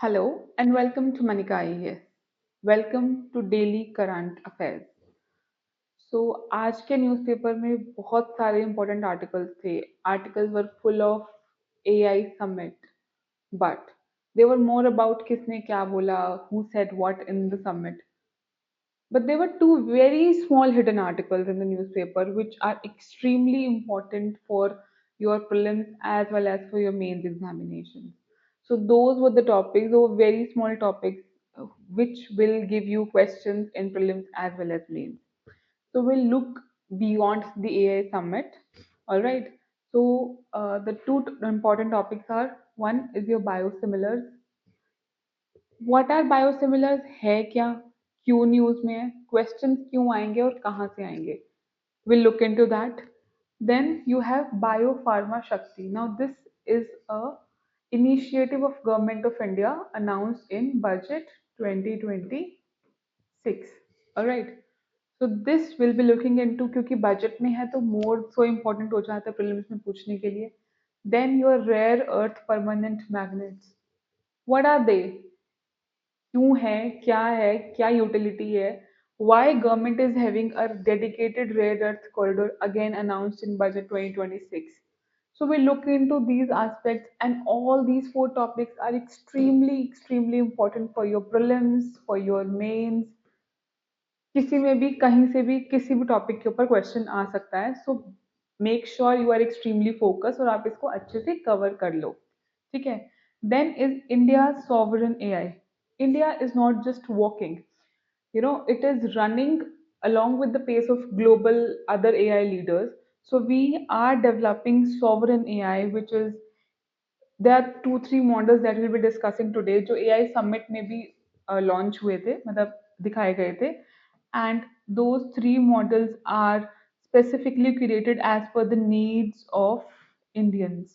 Hello and welcome to Manika IAS. Welcome to Daily Current Affairs. So आज के newspaper में बहुत सारे important articles थे. Articles were full of AI summit, but they were more about किसने क्या बोला, who said what in the summit. But there were two very small hidden articles in the newspaper which are extremely important for your prelims as well as for your mains examinations. So those were the topics, those were very small topics which will give you questions in prelims as well as mains. So we'll look beyond the AI summit. All right. So the important topics are, one is your biosimilars. What are biosimilars है क्या, क्यों news में है, questions क्यों आएंगे और कहाँ से आएंगे, we'll look into that. Then you have biopharma shakti. Now this is a initiative of government of India announced in budget 2026. All right, so this will be looking into, क्योंकि budget में है तो मोर सो इम्पोर्टेंट हो जाता है prelims में पूछने के लिए. Then your rare earth permanent magnets, what are they, क्यों है, क्या यूटिलिटी है, why government is having a dedicated rare earth corridor again announced in budget 2026. So we look into these aspects, and all these four topics are extremely important for your prelims, for your mains. किसी में भी कहीं से भी किसी भी topic के ऊपर क्वेश्चन आ सकता है. So make sure you are extremely focus और आप इसको अच्छे से कवर कर लो. ठीक है. Then is India sovereign AI. India is not just walking, you know, it is running along with the pace of global other AI leaders. So we are developing sovereign AI, which is, there are two three models that we'll be discussing today जो AI summit में भी launch हुए थे, मतलब दिखाए गए थे. And those three models are specifically created as per the needs of Indians.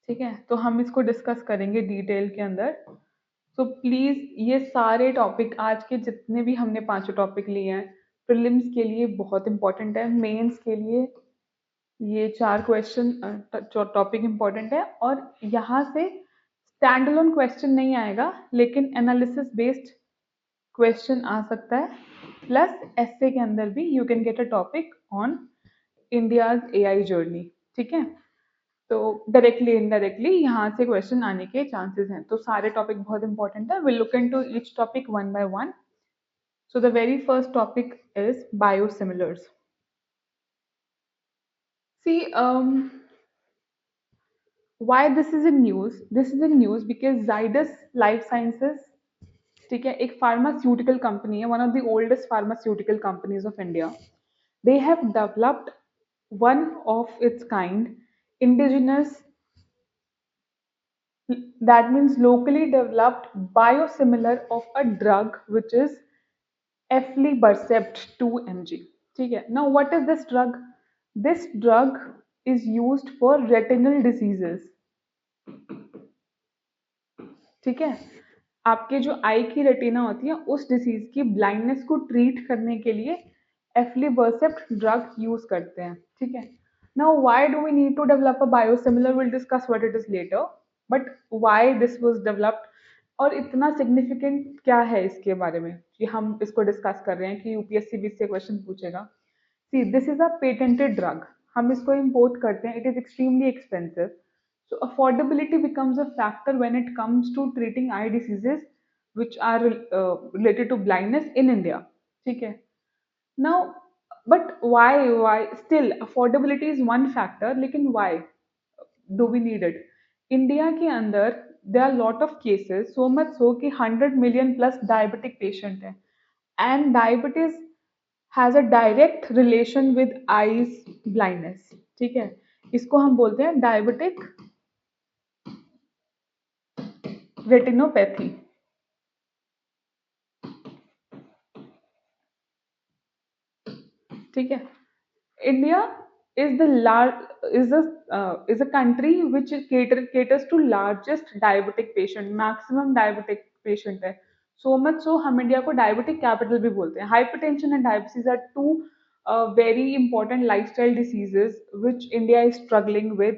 ठीक है, तो हम इसको डिस्कस करेंगे डिटेल के अंदर. सो प्लीज ये सारे टॉपिक आज के जितने भी हमने पांचों टॉपिक लिए हैं प्रीलिम्स के लिए बहुत इंपॉर्टेंट है, मेंस के लिए ये चार क्वेश्चन टॉपिक इंपॉर्टेंट है. और यहाँ से स्टैंड अलोन क्वेश्चन नहीं आएगा, लेकिन एनालिसिस बेस्ड क्वेश्चन आ सकता है. प्लस एसए के अंदर भी you can get a topic on India's AI journey. ठीक है, तो डायरेक्टली इनडायरेक्टली यहाँ से क्वेश्चन आने के चांसेस हैं. तो सारे टॉपिक बहुत इंपॉर्टेंट है. Will look into each topic one by one. So the very first topic is biosimilars. See why this is in news, this is in news because Zydus Life Sciences, ठीक है, एक pharmaceutical company है, one of the oldest pharmaceutical companies of India. They have developed one of its kind indigenous, that means locally developed biosimilar of a drug which is aflibercept 2 mg. ठीक है. Now what is this drug? This drug is used for retinal diseases. ठीक है, आपके जो आई की retina होती है उस डिसीज की ब्लाइंडनेस को ट्रीट करने के लिए एफ्लिबर्सेप्ट ड्रग यूज करते हैं. ठीक है. Now why do we need to develop a biosimilar, will discuss what it is later, but why this was developed और इतना सिग्निफिकेंट क्या है इसके बारे में कि हम इसको डिस्कस कर रहे हैं कि यूपीएससी भी इससे क्वेश्चन पूछेगा. See this is a patented drug, हम इसको इम्पोर्ट करते हैं, it is extremely expensive. So affordability becomes a factor when it comes to treating eye diseases which are related to blindness in India. ठीक है. Now, but why still affordability is one factor, लेकिन why do we need it? India के अंदर there are lot of cases, so much so कि 100 million plus diabetic patient है, and diabetes has a direct relation with eyes blindness. ठीक है, इसको हम बोलते हैं डायबिटिक रेटिनोपैथी. ठीक है. India is the large is a country which caters to largest diabetic patient, maximum diabetic patient है. So much so हम इंडिया को डायबिटिक कैपिटल भी बोलते हैं. Hypertension and diabetes are two very important lifestyle diseases which India is struggling with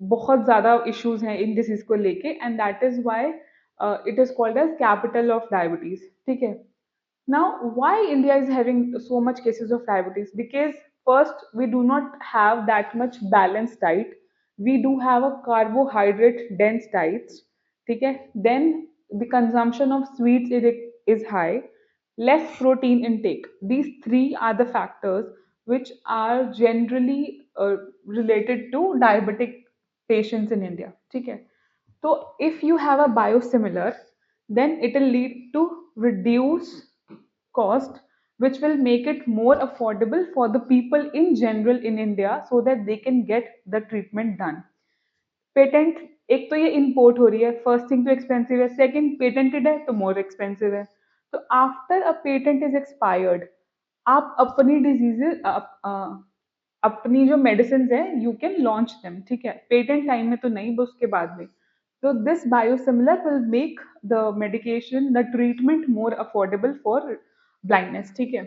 बहुत ज़्यादा issues हैं इन disease को लेके, and that is why it is called as capital of diabetes, ठीक है। Now, why India is having so much cases of diabetes? Because first, we do not have that much balanced diet. We do have a carbohydrate dense diet. Okay? Then the consumption of sweets is high, less protein intake. These three are the factors which are generally related to diabetic patients in India. Okay? So if you have a biosimilar, then it will lead to reduce cost, which will make it more affordable for the people in general in India so that they can get the treatment done. Patent, एक तो ये import हो रही है, first thing तो expensive है, second patented है तो मोर एक्सपेंसिव है। तो after a patent is expired, आप अपनी डिजीजेज, अपनी जो मेडिसिन है, यू कैन लॉन्च देम, ठीक है, पेटेंट टाइम में तो नहीं, बस उसके बाद में। तो this biosimilar will make the medication, the treatment more affordable for blindness, ठीक है।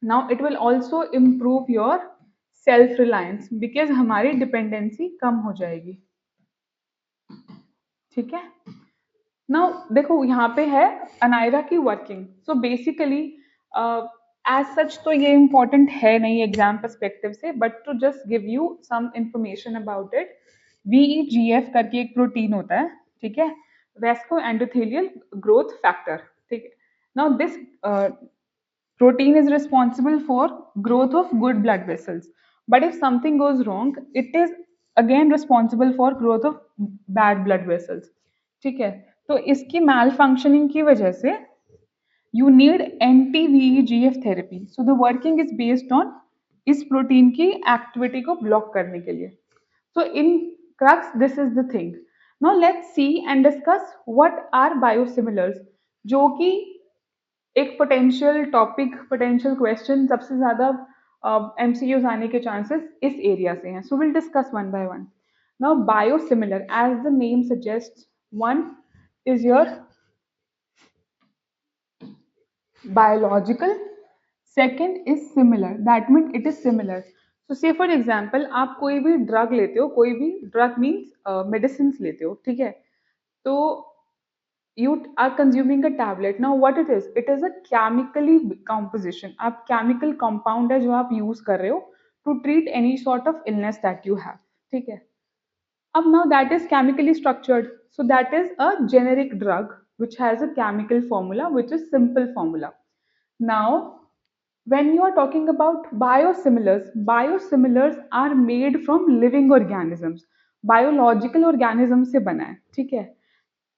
Now it will also improve your self reliance, because हमारी डिपेंडेंसी कम हो जाएगी, ठीक है। नाउ देखो यहाँ पे है अनायरा की working. So basically as such तो ये इम्पोर्टेंट है नहीं एग्जाम पर्सपेक्टिव से, but to just give you some information about it, VEGF करके एक प्रोटीन होता है, ठीक है, वेस्को एंडोथेलियल ग्रोथ फैक्टर, ठीक है। Now this protein is responsible for growth of good blood vessels, but if something goes wrong, it is again responsible for growth of bad blood vessels, ठीक है। तो इसकी मैल फंक्शनिंग की वजह से you need anti-VEGF therapy. So the working is based on इस protein की activity को ब्लॉक करने के लिए। So in crux, this is the thing. Now let's see and discuss what are biosimilars, जो कि एक पोटेंशियल टॉपिक, पोटेंशियल क्वेश्चन, सबसे ज्यादा MCQs आने के चांसेस इस एरिया से हैं। So will discuss one by one. Now biosimilar, as the name suggest, one is your biological, second is similar, that mean it is similar. तो say for example, आप कोई भी ड्रग लेते हो, कोई भी ड्रग मीन्स मेडिसिन लेते हो, ठीक है, तो you are consuming a tablet. Now what it is, it is a chemically composition, आप chemical compound है जो आप use कर रहे हो to treat any sort of illness that you have, ठीक है। अब now that is chemically structured, so that is a generic drug which has a chemical formula which is simple formula. Now when you are talking about biosimilars, biosimilars are made from living organisms, biological organisms से बना है, ठीक है।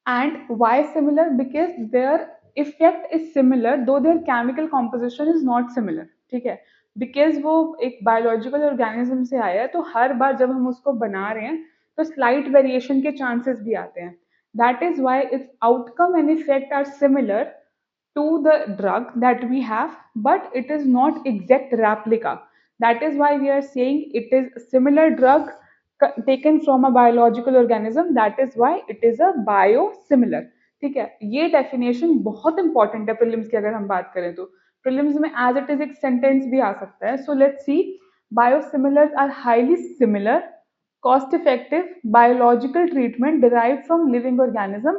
And why similar? Because their effect is similar though their chemical composition is not similar, ठीक है। Because वो एक biological organism से आया है, तो हर बार जब हम उसको बना रहे हैं तो slight variation के chances भी आते हैं। That is why its outcome and effect are similar to the drug that we have, but it is not exact replica. That is why we are saying it is a similar drug taken from a biological organism. That is why it is a biosimilar. ठीक है, ये definition बहुत important है prelims की, अगर हम बात करें तो प्रीलिम्स में एज इट इज एक सेंटेंस भी आ सकता है। So let's see, biosimilars are highly similar, cost effective biological treatment derived from living organism,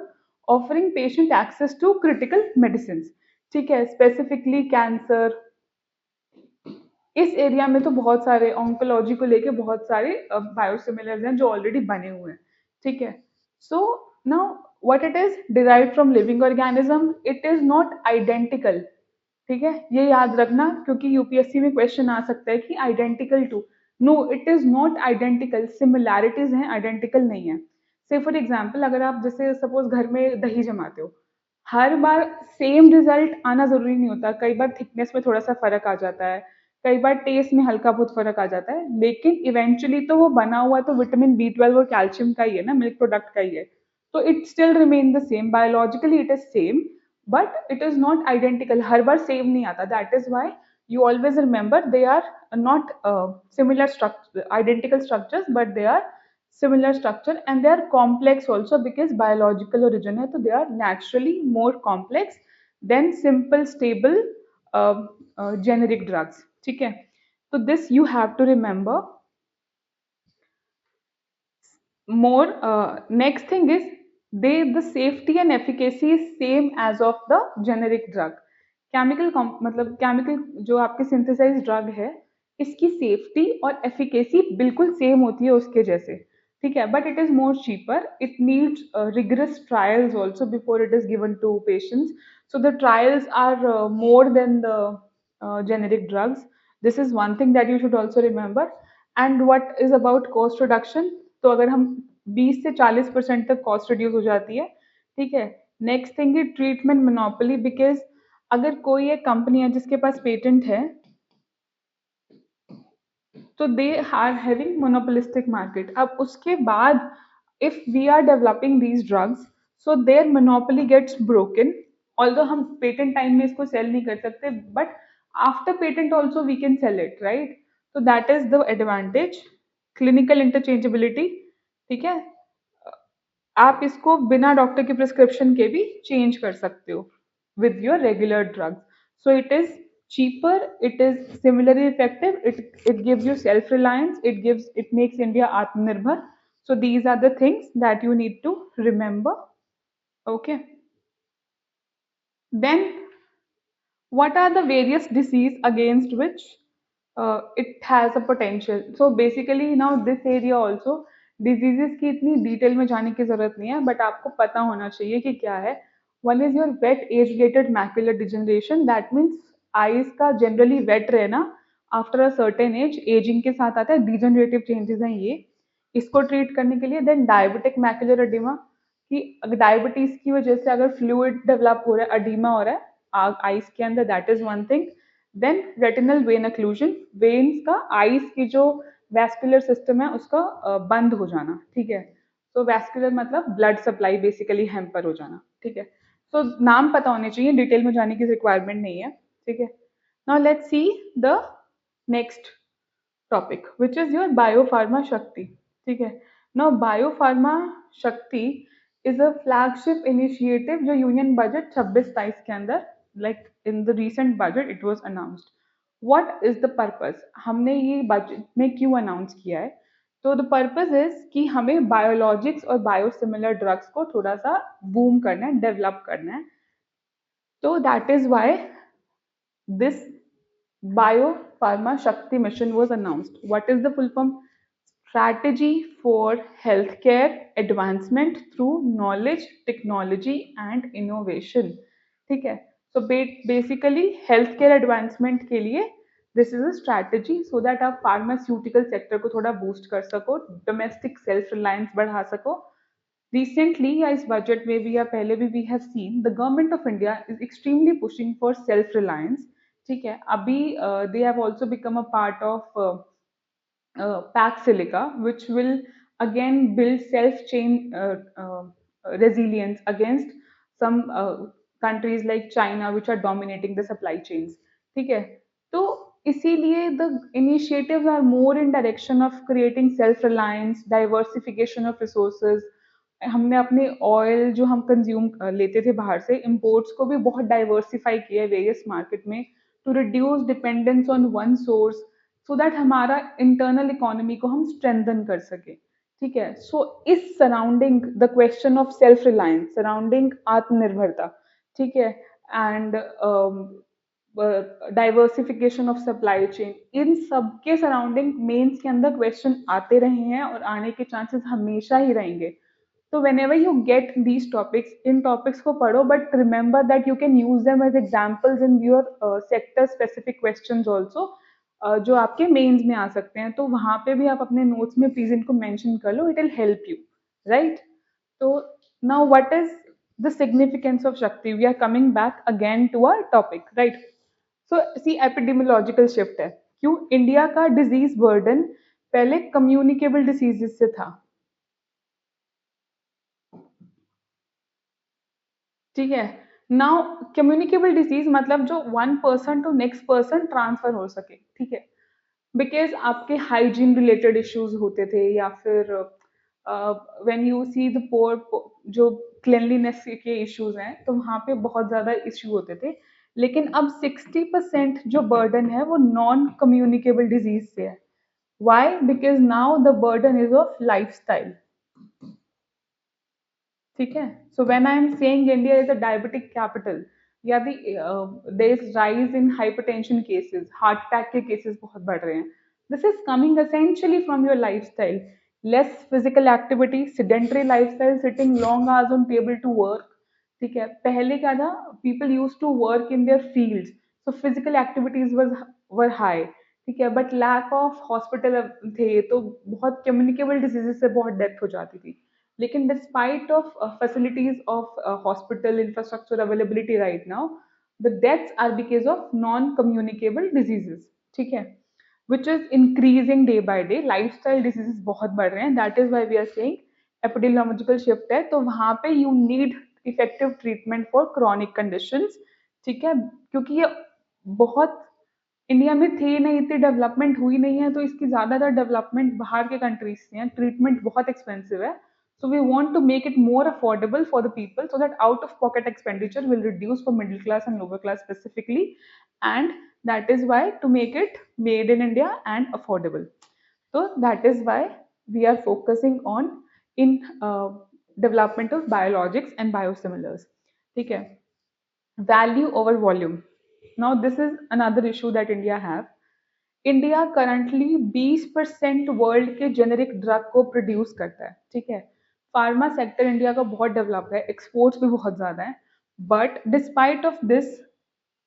offering patient access to critical medicines, ठीक है, स्पेसिफिकली कैंसर, इस एरिया में तो बहुत सारे ऑन्कोलॉजी को लेके बहुत सारे बायोसिमिलर्स हैं जो ऑलरेडी बने हुए हैं, ठीक है। So now what it is, derived from living organism, it is not identical, ठीक है, ये याद रखना क्योंकि यूपीएससी में क्वेश्चन आ सकता है कि identical to, no it is not identical, similarities हैं, आइडेंटिकल नहीं है। से फॉर एग्जाम्पल, अगर आप जैसे सपोज घर में दही जमाते हो, हर बार सेम रिजल्ट आना जरूरी नहीं होता, कई बार थिकनेस में थोड़ा सा फर्क आ जाता है, कई बार टेस्ट में हल्का बहुत फर्क आ जाता है, लेकिन इवेंचुअली तो वो बना हुआ तो विटामिन B12 और कैल्शियम का ही है ना, मिल्क प्रोडक्ट का ही है, तो it still remain the same, biologically it is same, but it is not identical, हर बार सेम नहीं आता। That is why you always remember they are not similar structure, identical structures, but they are similar structure, and they are complex also because biological origin hai, so they are naturally more complex than simple stable generic drugs, ठीक है। तो this you have to remember। more next thing is they the safety and efficacy is same as of the generic drug. मतलब chemical जो आपके synthesise drug है, इसकी safety और efficacy बिल्कुल सेम होती है उसके जैसे, ठीक है, but it is more cheaper, it needs rigorous trials also before it is given to patients, so the trials are more than the generic drugs. This is one thing that you should also remember. And what is about cost reduction? तो अगर हम 20 से 40% तक cost reduce हो जाती है, ठीक है। नेक्स्ट थिंग है ट्रीटमेंट मोनोपोली, बिकॉज अगर कोई एक कंपनी है जिसके पास पेटेंट है, तो they are having monopolistic market. अब उसके बाद if we are developing these drugs, so their monopoly gets broken. Although हम पेटेंट टाइम में इसको सेल नहीं कर सकते, but after patent also we can sell it, right. तो that is the advantage. Clinical interchangeability, ठीक है, आप इसको बिना डॉक्टर की प्रिस्क्रिप्शन के भी चेंज कर सकते हो with your regular drugs. So it is cheaper, it is similarly effective, it gives you self reliance, it makes India atmanirbhar. So these are the things that you need to remember. Okay, then what are the various disease against which it has a potential? So basically now this area also, diseases की इतनी detail में जाने की जरूरत नहीं है, but आपको पता होना चाहिए कि क्या है। One is your weight age related macular degeneration, that means eyes का जनरली वेट रहना after a certain age, ageing के साथ आता है, डिजनरेटिव चेंजेस हैं ये, इसको ट्रीट करने के लिए। देन डायबिटिक मैक्युलर एडिमा, कि डायबिटीज की वजह से अगर फ्लूइड डेवलप हो रहा है, अडीमा हो रहा है आईज के अंदर, that is one thing. Then retinal vein occlusion, veins का आईज की जो वैस्कुलर सिस्टम है उसका बंद हो जाना, ठीक है। तो वैस्कुलर मतलब ब्लड सप्लाई बेसिकली हैम्पर हो जाना, ठीक है। तो नाम पता होने चाहिए, डिटेल में जाने की रिक्वायरमेंट नहीं है, ठीक है। Now let's see the next topic which is your biopharma शक्ति, ठीक है। नाउ बायोफार्मा शक्ति इज अ फ्लैगशिप इनिशिएटिव जो यूनियन बजट 26-22 के अंदर, like in the recent budget it was announced. What is the purpose, हमने ये बजट में क्यों अनाउंस किया है? तो द पर्पस इज कि हमें बायोलॉजिक्स और बायोसिमिलर ड्रग्स को थोड़ा सा बूम करना है, डेवलप करना है। तो that is why this Biopharma Shakti mission was announced. What is the full form? Strategy for healthcare advancement through knowledge, technology and innovation. ठीक है, so basically healthcare advancement के लिए this is a strategy so that आप pharmaceutical sector को थोड़ा boost कर सको, domestic self reliance बढ़ा सको। Recently या इस बजट में भी या पहले भी we have seen the government of India is extremely pushing for self reliance, ठीक है। अभी they have also become a part of Pax Silica, which will again build self-chain resilience against some countries like China, which are dominating the supply chains. ठीक है, तो इसीलिए the initiatives are more in direction of creating self-reliance, diversification of resources. हमने अपने oil जो हम consume लेते थे बाहर से, इम्पोर्ट्स को भी बहुत डाइवर्सिफाई किया है वेरियस मार्केट में, to reduce dependence on one source, so that हमारा इंटरनल इकोनॉमी को हम स्ट्रेंथन कर सके, ठीक है। सो इस surrounding the question of self reliance, surrounding आत्मनिर्भरता, ठीक है, and diversification of supply chain, इन सब के सराउंडिंग मेंस के अंदर क्वेश्चन आते रहे हैं और आने के चांसेस हमेशा ही रहेंगे। तो whenever you get these topics, in topics को पढ़ो, but remember that you can use them as examples in your sector specific questions also, जो आपके मेंस में आ सकते हैं। तो वहां पे भी आप अपने नोट्स में प्लीज इनको मेंशन कर लो, it will help you, right. तो now what is the significance of Shakti, we are coming back again to our topic, right. So see epidemiological shift है, क्यों इंडिया का डिजीज बर्डन पहले कम्युनिकेबल डिसीजेस से था, ठीक है। नाउ कम्युनिकेबल डिजीज मतलब जो one person to next person transfer हो सके, ठीक है। बिकॉज आपके हाइजीन रिलेटेड इश्यूज होते थे, या फिर व्हेन यू सी द पोर, जो क्लिनलीनेस के इश्यूज हैं, तो वहाँ पे बहुत ज़्यादा इश्यू होते थे। लेकिन अब 60% जो बर्डन है वो नॉन कम्युनिकेबल डिजीज से है। Why? Because now the burden is of lifestyle, ठीक है. So when I am saying India is a diabetic capital, या there is rise in hypertension cases, heart attack के cases बहुत बढ़ रहे हैं. This is coming essentially from your lifestyle. Less physical activity, sedentary lifestyle, sitting long hours on table to work. ठीक है, पहले क्या था, people use to work in there fields, so physical activities were high. ठीक है, but lack of hospital थे, तो बहुत कम्युनिकेबल डिजीजेस से बहुत डेथ हो जाती थी. लेकिन despite of facilities of hospital infrastructure availability right now, the deaths are because of non communicable diseases. ठीक है, which is increasing day by day. Lifestyle diseases बहुत बढ़ रहे हैं, that is why we are saying epidemiological shift है. तो वहां पे you need effective treatment for chronic conditions. ठीक है, क्योंकि ये बहुत इंडिया में थे नहीं, इतनी डेवलपमेंट हुई नहीं है, तो इसकी ज़्यादातर डेवलपमेंट बाहर के कंट्रीज से हैं. ट्रीटमेंट बहुत एक्सपेंसिव है. So we want to make it more affordable for the people so that out of pocket expenditure will reduce for middle class and lower class specifically, and that is why to make it made in India and affordable. So that is why we are focusing on in development of biologics and biosimilars. ठीक है, value over volume. Now this is another issue that India have. India currently 20% world के generic drug को produce करता है. ठीक है, pharma sector India का बहुत डेवलप है, एक्सपोर्ट्स भी बहुत ज़्यादा है. बट डिस्पाइट ऑफ दिस,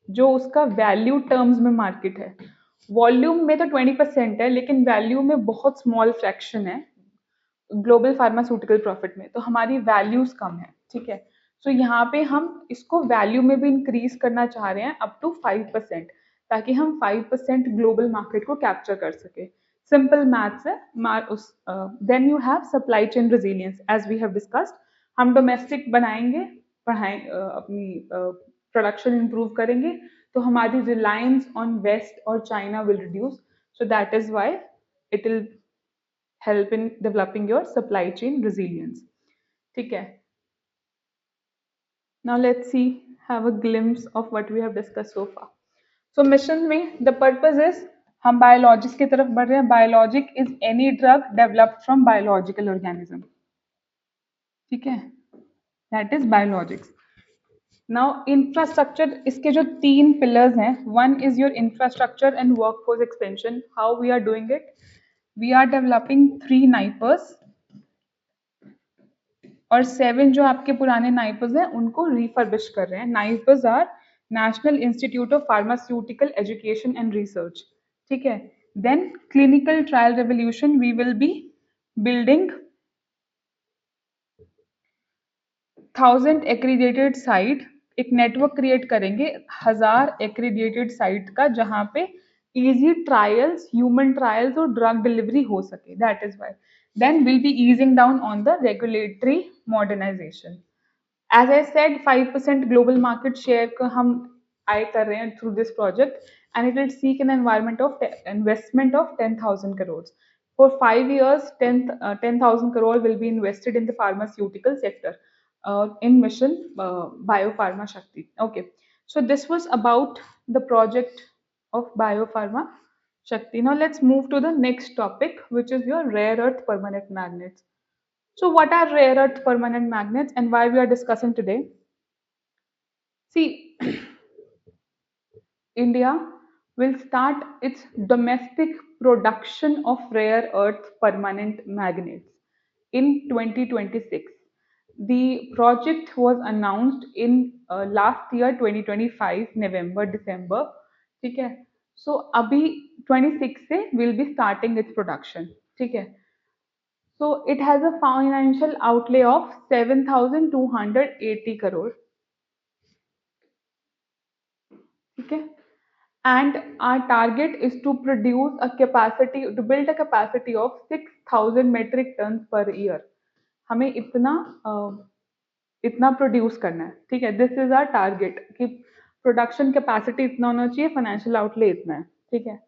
जो उसका वैल्यू टर्म्स में मार्केट है, वॉल्यूम में तो 20% है, लेकिन वैल्यू में बहुत स्मॉल फ्रैक्शन है ग्लोबल फार्मास्यूटिकल प्रॉफिट में. तो हमारी वैल्यूज कम है. ठीक है, सो यहाँ पे हम इसको वैल्यू में भी इंक्रीज करना चाह रहे हैं अप टू 5%, ताकि हम 5% ग्लोबल मार्केट को कैप्चर कर सके. सिंपल मैथ्स है. Then you have supply chain resilience as we have discussed. हम डोमेस्टिक बनाएंगे, अपनी प्रोडक्शन इंप्रूव करेंगे, तो हमारी रिलायंस ऑन वेस्ट और China will reduce. So that is why it will help in developing your supply chain resilience. ठीक है, now let's see, have a glimpse of what we have discussed so far. So mission में the purpose is हम biologics की तरफ बढ़ रहे हैं. Biologic is any drug developed from biological organism. ठीक है, that is biologics. Now infrastructure, इसके जो तीन pillars हैं, one is your infrastructure and workforce expansion. How we are doing it? We are developing 3 NIPERs और 7 जो आपके पुराने नाइपर्स हैं उनको रिफर्बिश कर रहे हैं. NIPERs are National Institute of Pharmaceutical Education and Research. ठीक है, then clinical trial revolution, we will be building 1000 accredited site. एक नेटवर्क क्रिएट करेंगे 1000 एक्रीडेटेड साइट का, जहां पे इजी ट्रायल्स, ह्यूमन ट्रायल्स और ड्रग डिलीवरी हो सके. That is why. Then will be easing down on the regulatory modernisation. As I said, 5% global market share का हम आय कर रहे हैं through this project, and it will seek an environment of investment of 10,000 crores. For 5 years, 10,000 crore will be invested in the pharmaceutical sector in mission Biopharma Shakti. Okay, so this was about the project of Biopharma Shakti. Now let's move to the next topic, which is your rare earth permanent magnets. So what are rare earth permanent magnets and why we are discussing today? See, India will start its domestic production of rare earth permanent magnets in 2026. The project was announced in last year 2025 November December. ठीक है, so अभी 26 से will be starting its production. ठीक है, so it has a financial outlay of 7,280 crore. Okay, and our target is to produce a capacity, to build a capacity of 6,000 metric tons per year. हमें इतना produce करना है. ठीक है, this is our target कि production capacity इतना होना चाहिए, फाइनेंशियल आउटले इतना है. ठीक है,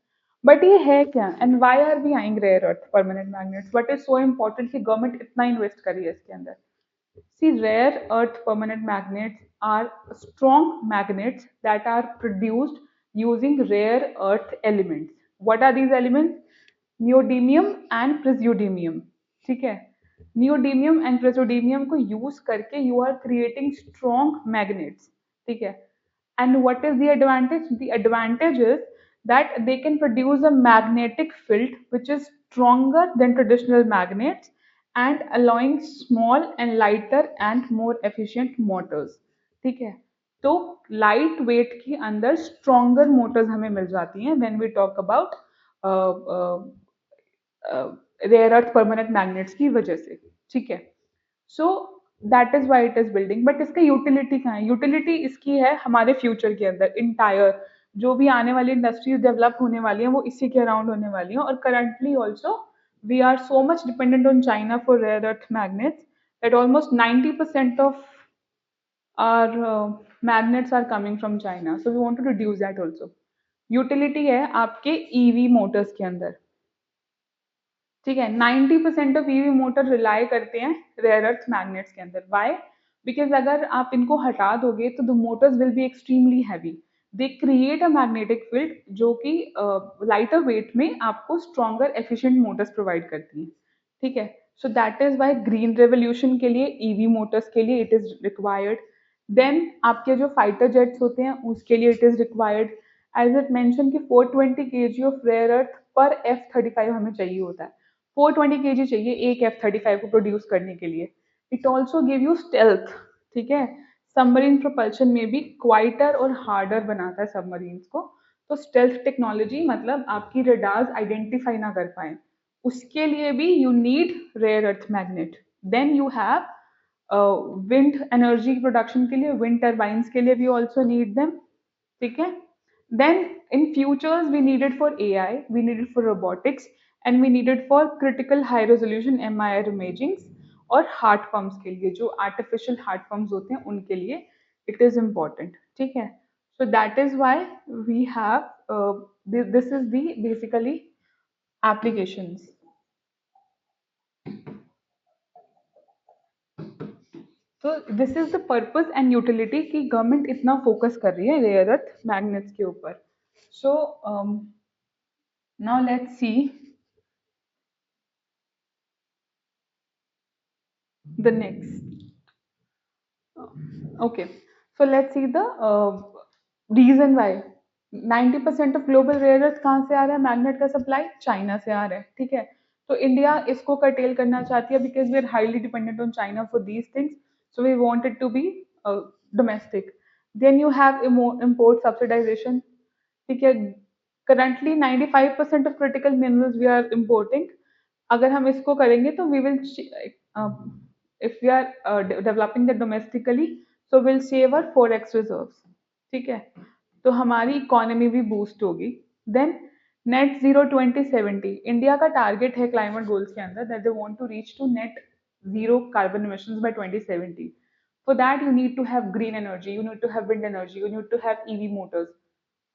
बट ये है क्या, and why are we eyeing rare earth permanent magnets, what is so important कि गवर्नमेंट इतना इन्वेस्ट करी है इसके अंदर. See, rare earth permanent magnets are strong magnets that are produced using rare earth elements. What are these elements? Neodymium and praseodymium. ठीक है, neodymium and प्रेसोडीमियम को use करके you are creating strong magnets, ठीक है। And what is the advantage? The advantage is that they can produce a magnetic field which is stronger than traditional magnets and allowing small and lighter and more efficient motors, ठीक है। तो light weight के अंदर stronger Motors हमें मिल जाती हैं when we talk about rare earth permanent magnets की वजह से, ठीक है। So that is why it is building, but इसका यूटिलिटी कहाँ है? यूटिलिटी इसकी है हमारे फ्यूचर के अंदर, इंटायर जो भी आने वाली इंडस्ट्रीज डेवलप होने वाली हैं वो इसी के अराउंड होने वाली हैं। और currently also we are so much dependent on China for rare earth magnets that almost 90% of our magnets are coming from China. So we want to reduce that also. Utility है आपके EV Motors के अंदर, ठीक है। 90% of EV motor rely करते हैं rare earth magnets के अंदर। वाई? बिकॉज अगर आप इनको हटा दोगे तो the Motors will be extremely heavy, they create a magnetic field जो कि लाइटर वेट में आपको स्ट्रॉन्गर एफिशिएंट मोटर्स प्रोवाइड करती हैं, ठीक है। So that is why green revolution के लिए ईवी मोटर्स के लिए इट इज रिक्वायर्ड। देन आपके जो फाइटर जेट्स होते हैं उसके लिए it is required. As it mention कि 420 kg ऑफ रेयर अर्थ पर F-35 हमें चाहिए होता है। 420 kg चाहिए एक F-35 को प्रोड्यूस करने के लिए। It also give you stealth, ठीक है। सबमरीन प्रोपल्शन में भी क्वाइटर और हार्डर बनाता है सबमरीन्स को। तो स्टेल्थ टेक्नोलॉजी मतलब आपकी रडार्स आइडेंटिफाई ना कर पाए, उसके लिए भी you need rare earth magnet. Then you have wind energy production के लिए, विंड टर्बाइंस के लिए भी ऑल्सो नीड देम, ठीक है। Then in futures we need it for AI, we need it for robotics, and we need it for critical high resolution MRI imagings और heart pumps के लिए, जो आर्टिफिशियल हार्ट पम्प्स होते हैं उनके लिए इट इज इम्पोर्टेंट, ठीक है। So that is why we have this is the basically applications. तो this is the purpose and utility कि गवर्नमेंट इतना फोकस कर रही है रेयर अर्थ मैग्नेट्स के ऊपर। सो now let's see the next. Okay, so let's see the reason why 90% of global rare earth कहाँ से आ रहा है? मैग्नेट का सप्लाई चाइना से आ रहा है, ठीक है। तो इंडिया इसको कर्टेल करना चाहती है because we are highly dependent on China for these things, so we want it to be domestic. Then you have import subsidization, ठीक है। Currently 95% of critical minerals we are importing. अगर हम इसको करेंगे तो we will, if we are developing that domestically, so we'll save our forex reserves, ठीक है। तो हमारी इकोनॉमी भी बूस्ट होगी। देन नेट जीरो 2070 इंडिया का टारगेट है क्लाइमेट गोल्स के अंदर, that they want to reach to net zero carbon emissions by 2070. For that you need to have green energy, you need to have wind energy, you need to have EV motors,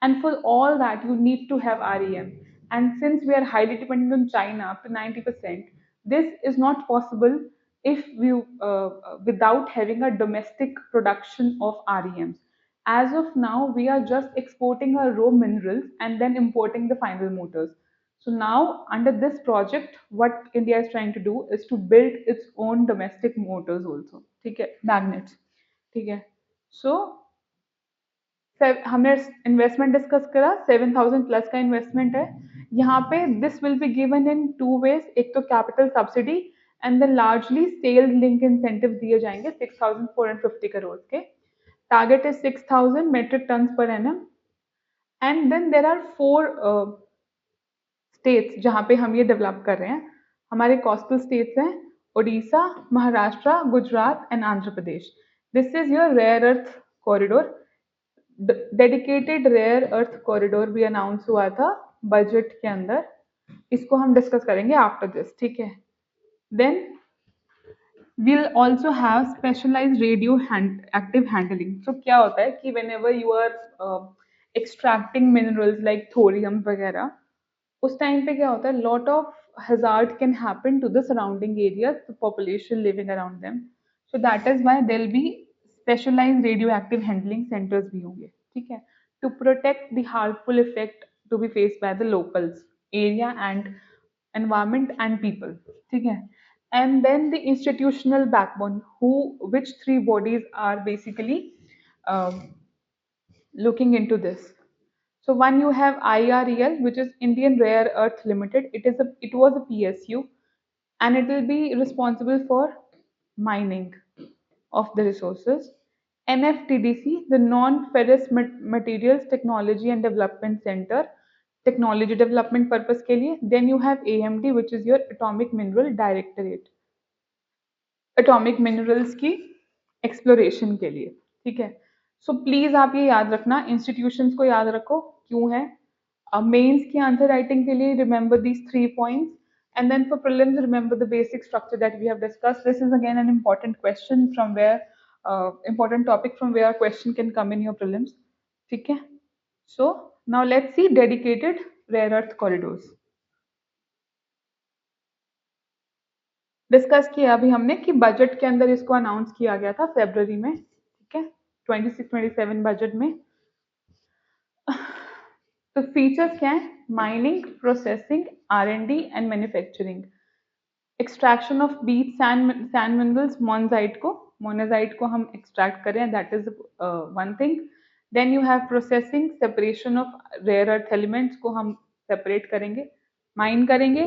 and for all that you need to have REM. And since we are highly dependent on China up to 90%, this is not possible if we without having a domestic production of REMs. As of now, we are just exporting our raw minerals and then importing the final motors. So now, under this project, what India is trying to do is to build its own domestic motors also. ठीक है, magnets. ठीक है. So हमने investment discuss करा, 7,000 plus का investment है यहाँ पे। This will be given in two ways, एक तो capital subsidy and then largely sales link incentive दिए जाएंगे 6,450 करोड़ के। Target is 6,000 metric tonne per annum. And then there are 4 states जहाँ पे हम ये डेवलप कर रहे हैं। हमारे कोस्टल स्टेट्स हैं Odisha, Maharashtra, Gujarat and Andhra Pradesh. This is your rare earth corridor. Dedicated rare earth corridor भी अनाउंस हुआ था बजट के अंदर, इसको हम डिस्कस करेंगे आफ्टर दिस, ठीक है। Then we'll also have specialized radio active handling. So क्या होता है कि whenever you are extracting minerals like thorium वगैरह, उस टाइम पे क्या होता है, lot of hazard can happen to the surrounding areas, the population living around them. So that is why there'll be specialized radioactive handling centers भी होंगे, ठीक है, to protect the harmful effect to be faced by the locals, area and environment and people, ठीक है। And then the institutional backbone, who which three bodies are basically um, looking into this. So one you have IREL, which is Indian Rare Earth Limited. It was a PSU, and it will be responsible for mining of the resources. NFTDC, the Non-Ferrous Materials Technology and Development Center, technology development purpose के लिए. Then you have AMD, which is your Atomic Mineral Directorate, atomic minerals की exploration के लिए. ठीक है. So please आप ये याद रखना, इंस्टीट्यूशंस को याद रखो क्यों है. मेंस की आंसर राइटिंग के लिए remember these 3 points, and then for prelims remember the basic structure that we have discussed. This is again an important question from where important topic from where a question can come in your prelims. ठीक है. So now let's see dedicated rare earth corridors. Discuss किया अभी हमने कि budget के अंदर इसको announce किया गया था फरवरी में. ठीक है. 26-27 बजट में. तो फीचर्स क्या है? Mining, processing, R&D and manufacturing. Extraction of beach sand minerals, monazite को हम एक्सट्रैक्ट करें, that is one thing. Then you have processing, separation of rare earth elements को हम सेपरेट करेंगे, माइन करेंगे,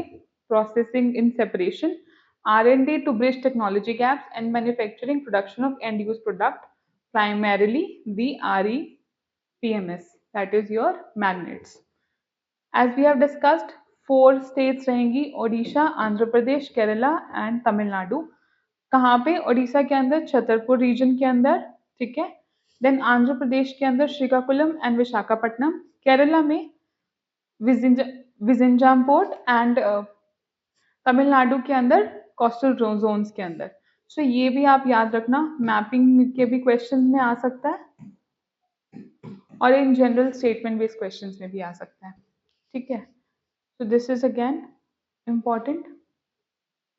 processing in separation, R&D to bridge technology gaps, and manufacturing production of end use product, primarily the REPMS, that is your magnets. As we have discussed, 4 states रहेंगी: Odisha, Andhra Pradesh, Kerala and Tamil Nadu. कहाँ पे? ओडिशा के अंदर Chhatarpur reason के अंदर. ठीक है. देन आंध्र प्रदेश के अंदर श्रीकाकुलम एंड विशाखापट्टनम. केरला में विजिंजाम पोर्ट एंड तमिलनाडु के अंदर कोस्टल जोन्स के अंदर. सो ये भी आप याद रखना, मैपिंग के भी क्वेश्चंस में आ सकता है और in general statement based questions में भी आ सकता है. ठीक है. So this is again important.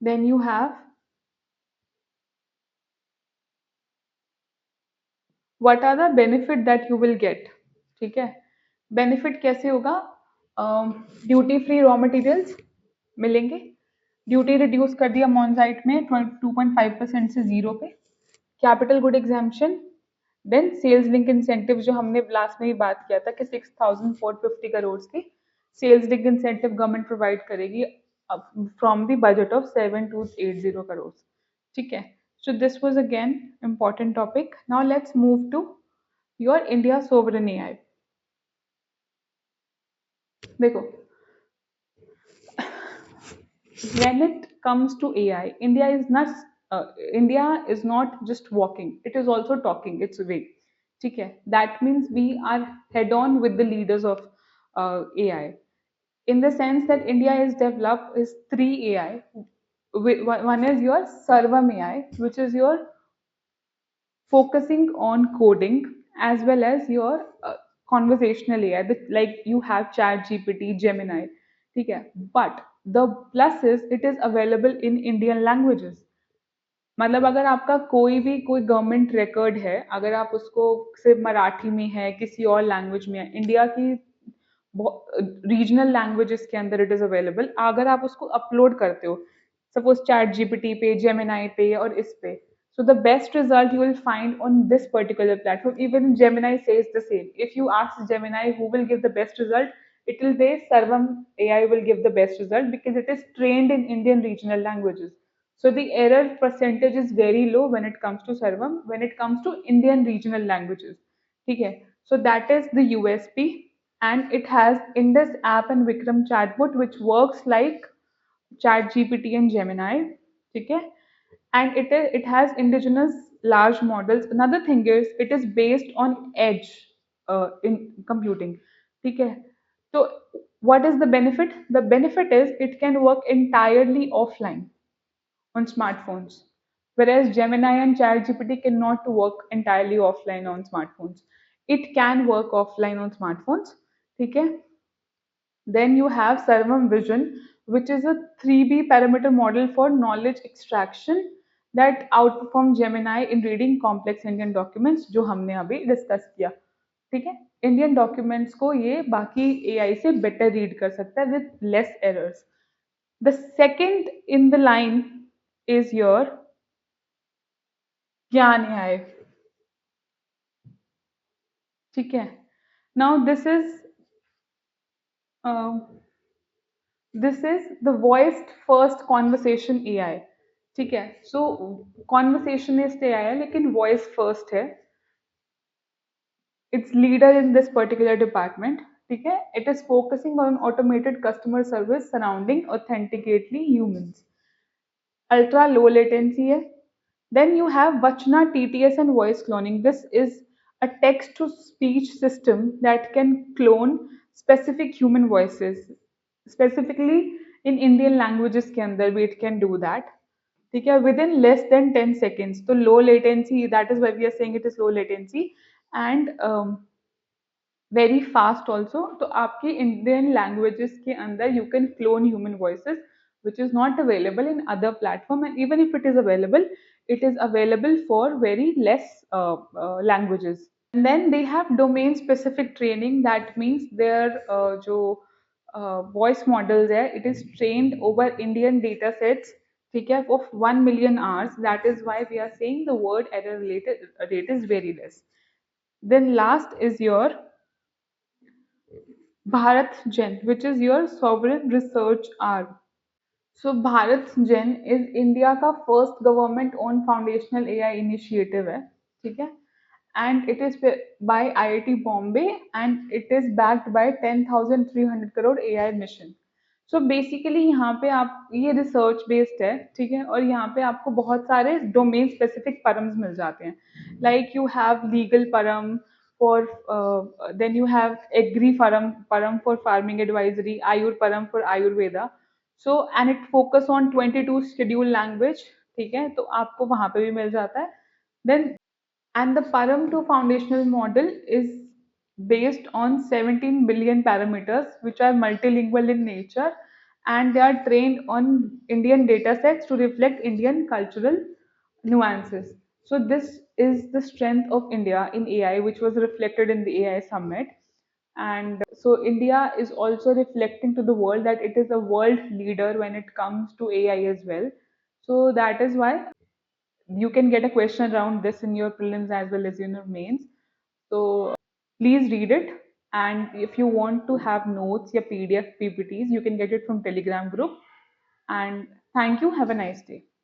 Then you have what are the benefit that you will get. ठीक है. बेनिफिट कैसे होगा? ड्यूटी फ्री रॉ मटेरियल्स मिलेंगे. ड्यूटी रिड्यूस कर दिया मॉन्जाइट में 2.5% से 0 पे. Capital good exemption. Then sales link incentive, जो हमने लास्ट में ही बात किया था कि 6,450 करोड़ की sales link incentive government provide करेगी from the budget of 7,280 crore. ठीक है. So this was again important topic. Now let's move to your India sovereign AI. देखो, when it comes to AI, India is not just walking; it is also talking its way. ठीक है. That means we are head on with the leaders of AI, in the sense that India is developed is 3 AI. One is your Sarvam AI, which is your focusing on coding, as well as your conversational AI, like you have Chat GPT, Gemini. ठीक है. But the plus is it is available in Indian languages. मतलब अगर आपका कोई government record है, अगर आप उसको सिर्फ मराठी में है, किसी और लैंग्वेज में है, इंडिया की रीजनल लैंग्वेजेस के अंदर इट इज अवेलेबल. अगर आप उसको अपलोड करते हो सपोज चैट जीपीटी पे, जेमिनाई पे और इस पे, so the best result you will find on this particular platform. Even Gemini says the same. If you ask Gemini who will give the best result, it will say Sarvam AI will give the best result because it is trained in Indian regional languages. So the error percentage is very low when it comes to Sarvam, when it comes to Indian regional languages. Okay, so that is the USP, and it has Indus app and Vikram chatbot which works like Chat GPT and Gemini. Okay, and it has indigenous large models. Another thing is it is based on edge in computing. ठीक है. So what is the benefit? The benefit is it can work entirely offline on smartphones, whereas Gemini and ChatGPT cannot work entirely offline on smartphones. It can work offline on smartphones. ठीक है. Then you have Sarvam Vision, which is a 3B parameter model for knowledge extraction that outperforms Gemini in reading complex Indian documents, जो हमने अभी discuss किया. ठीक है. Indian documents को ये बाकी AI से बेटर रीड कर सकता है with less errors. The second in the line is your ज्ञान AI. ठीक है. Now um, this is the voiced first conversation AI. ठीक है. So conversationist AI है लेकिन voice first है. It's leader in this particular department. ठीक है. It is focusing on automated customer service surrounding authenticately humans. Ultra low latency है. Then you have Vachna TTS and voice cloning. This is a text to speech system that can clone specific human voices. Specifically in Indian languages के अंदर भी it can do that. ठीक है, within less than 10 seconds. तो low latency, that is why we are saying it is low latency. And very fast also. तो आपकी Indian languages के अंदर you can clone human voices which is not available in other platform, and even if it is available, it is available for very less languages. And then they have domain specific training. That means their जो voice models है, it is trained over Indian data sets, ठीक है, of 1 million hours. That is why we are saying the word error related rate is very less. Then last is your Bharat Gen, which is your sovereign research arm. So Bharat Gen is India का first government owned foundational AI initiative है, ठीक है, and it is by IIT Bombay and it is backed by 10,300 crore AI mission. So basically यहाँ पे आप ये research based है, ठीक है, और यहाँ पे आपको बहुत सारे डोमेन स्पेसिफिक परम्स मिल जाते हैं. Like you have legal Param for, then you have agri Param Param for farming advisory, Ayur Param for Ayurveda. So and it focus on 22 schedule language. ठीक है, तो आपको वहाँ पे भी मिल जाता है. Then and the Param 2 foundational model is based on 17 billion parameters which are multilingual in nature, and they are trained on Indian data sets to reflect Indian cultural nuances. So this is the strength of India in AI, which was reflected in the AI summit. And so India is also reflecting to the world that it is a world leader when it comes to AI as well. So that is why you can get a question around this in your prelims as well as in your mains. So please read it. And if you want to have notes, your PDF, PPTs, you can get it from Telegram group. And thank you. Have a nice day.